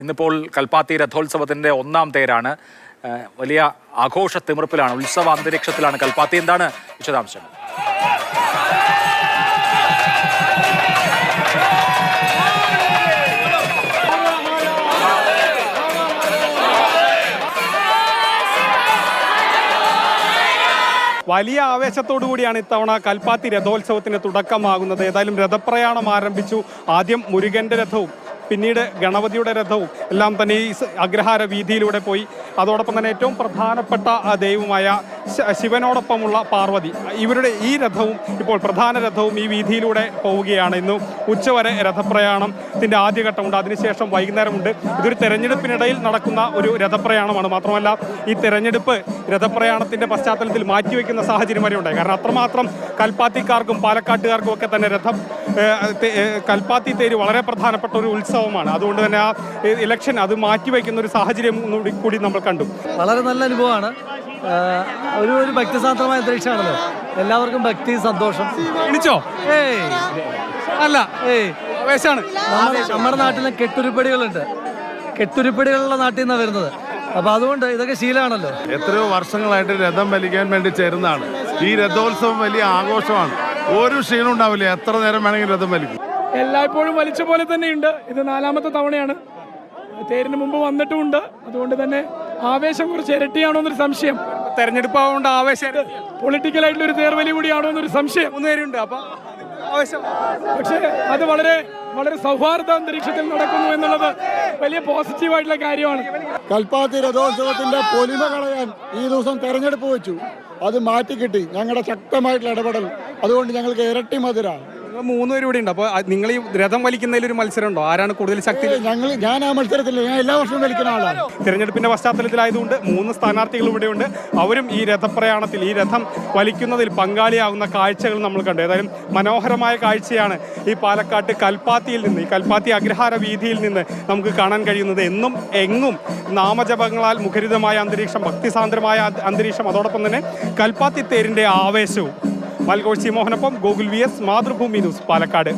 ഇന്നിപ്പോൾ കൽപ്പാത്തി രഥോത്സവത്തിന്റെ ഒന്നാം തേരാണ്. വലിയ ആഘോഷ തിമിർപ്പിലാണ്, ഉത്സവ അന്തരീക്ഷത്തിലാണ് കൽപ്പാത്തി. എന്താണ് വിശദാംശങ്ങൾ? വലിയ ആവേശത്തോടു കൂടിയാണ് ഇത്തവണ കൽപ്പാത്തി രഥോത്സവത്തിന് തുടക്കമാകുന്നത്. ഏതായാലും രഥപ്രയാണം ആരംഭിച്ചു. ആദ്യം മുരുകന്റെ രഥവും പിന്നീട് ഗണപതിയുടെ രഥവും എല്ലാം തന്നെ ഈ അഗ്രഹാര വീതിയിലൂടെ പോയി. അതോടൊപ്പം തന്നെ ഏറ്റവും പ്രധാനപ്പെട്ട ദൈവമായ ശിവനോടൊപ്പമുള്ള പാർവതി, ഇവരുടെ ഈ രഥവും ഇപ്പോൾ പ്രധാന രഥവും ഈ വീതിയിലൂടെ പോവുകയാണ്. ഇന്ന് ഉച്ചവരെ രഥപ്രയാണത്തിൻ്റെ ആദ്യഘട്ടമുണ്ട്, അതിനുശേഷം വൈകുന്നേരമുണ്ട്. ഇതൊരു തെരഞ്ഞെടുപ്പിനിടയിൽ നടക്കുന്ന ഒരു രഥപ്രയാണമാണ്. മാത്രമല്ല ഈ തെരഞ്ഞെടുപ്പ് രഥപ്രയാണത്തിൻ്റെ പശ്ചാത്തലത്തിൽ മാറ്റിവെക്കുന്ന സാഹചര്യം വരെ ഉണ്ടായി. കാരണം അത്രമാത്രം കൽപ്പാത്തിക്കാർക്കും പാലക്കാട്ടുകാർക്കും ഒക്കെ തന്നെ കൽപ്പാത്തി തേര് വളരെ പ്രധാനപ്പെട്ട ഒരു ഉത്സവമാണ്. അതുകൊണ്ട് തന്നെ ആ ഇലക്ഷൻ അത് മാറ്റിവെക്കുന്ന ഒരു സാഹചര്യം കൂടി നമ്മൾ കണ്ടു. വളരെ നല്ല അനുഭവമാണ്. ഒരു ഭക്തിസാന്ദ്രമായ അന്തരീക്ഷമാണല്ലോ. എല്ലാവർക്കും ഭക്തി, സന്തോഷം. എണിച്ചോ? അല്ല, ആവേശാണ്. നമ്മുടെ നാട്ടിലെ കെട്ടുരുപ്പടികളുണ്ട്. കെട്ടുരുപ്പടികളുള്ള നാട്ടിൽ നിന്നാണ് വരുന്നത്. അപ്പൊ അതുകൊണ്ട് ഇതൊക്കെ ശീലമാണല്ലോ. എത്രയോ വർഷങ്ങളായിട്ട് രഥം വലിക്കാൻ വേണ്ടി ചേരുന്നതാണ്. ഈ രഥോത്സവം വലിയ ആഘോഷമാണ്. ഒരു ക്ഷീണം ഉണ്ടാവില്ല, എത്ര നേരം വേണമെങ്കിലും രഥം വലിക്കും. എല്ലായ്പ്പോഴും വലിച്ച പോലെ തന്നെയുണ്ട്. ഇത് 4ാമത്തെ തവണയാണ്. തേരിന് മുമ്പ് വന്നിട്ടുമുണ്ട്. അതുകൊണ്ട് തന്നെ ആവേശം കുറച്ച് ഇരട്ടിയാണോ എന്നൊരു സംശയം. തെരഞ്ഞെടുപ്പ് ആവുകൊണ്ട് ആവേശം, പൊളിറ്റിക്കലായിട്ടുള്ള ഒരു തേർവലി കൂടിയാണോ എന്നൊരു സംശയം. 3 പേരുണ്ട്. അപ്പൊ ആവേശം, പക്ഷേ അത് വളരെ വളരെ സൗഹാർദ്ദ അന്തരീക്ഷത്തിൽ നടക്കുന്നു എന്നുള്ളത് വലിയ പോസിറ്റീവായിട്ടുള്ള കാര്യമാണ്. കൽപ്പാത്തി രഥോത്സവത്തിന്റെ പൊലിമ കളയാൻ ഈ ദിവസം തെരഞ്ഞെടുപ്പ് വെച്ചു. അത് മാറ്റിക്കിട്ടി ഞങ്ങളുടെ ശക്തമായിട്ടുള്ള ഇടപെടൽ. അതുകൊണ്ട് ഞങ്ങൾക്ക് ഇരട്ടി മധുര. 3 പേര് ഇവിടെ ഉണ്ട്. അപ്പോൾ നിങ്ങൾ ഈ രഥം വലിക്കുന്നതിൽ ഒരു മത്സരം ഉണ്ടോ? ആരാണ് കൂടുതൽ ശക്തി? ഞാൻ ആ മത്സരത്തില്ല, ഞാൻ എല്ലാ വർഷവും വലിക്കുന്ന ആളാണ്. തിരഞ്ഞെടുപ്പിന്റെ പശ്ചാത്തലത്തിലായതുകൊണ്ട് 3 സ്ഥാനാർത്ഥികൾ ഇവിടെയുണ്ട്. അവരും ഈ രഥപ്രയാണത്തിൽ, ഈ രഥം വലിക്കുന്നതിൽ പങ്കാളിയാവുന്ന കാഴ്ചകൾ നമ്മൾ കണ്ടു. ഏതായാലും മനോഹരമായ കാഴ്ചയാണ് ഈ പാലക്കാട്ട് കൽപ്പാത്തിയിൽ നിന്ന്, ഈ കൽപ്പാത്തി അഗ്രഹാര വീതിയിൽ നിന്ന് നമുക്ക് കാണാൻ കഴിയുന്നത്. എങ്ങും നാമജപങ്ങളാൽ മുഖരിതമായ അന്തരീക്ഷം, ഭക്തിസാന്ദ്രമായ അന്തരീക്ഷം, അതോടൊപ്പം തന്നെ കൽപ്പാത്തി തേരിന്റെ ആവേശവും. മൽകോഴ്ചി മോഹനൊപ്പം ഗോകുൽ VS, മാതൃഭൂമി ന്യൂസ്, പാലക്കാട്.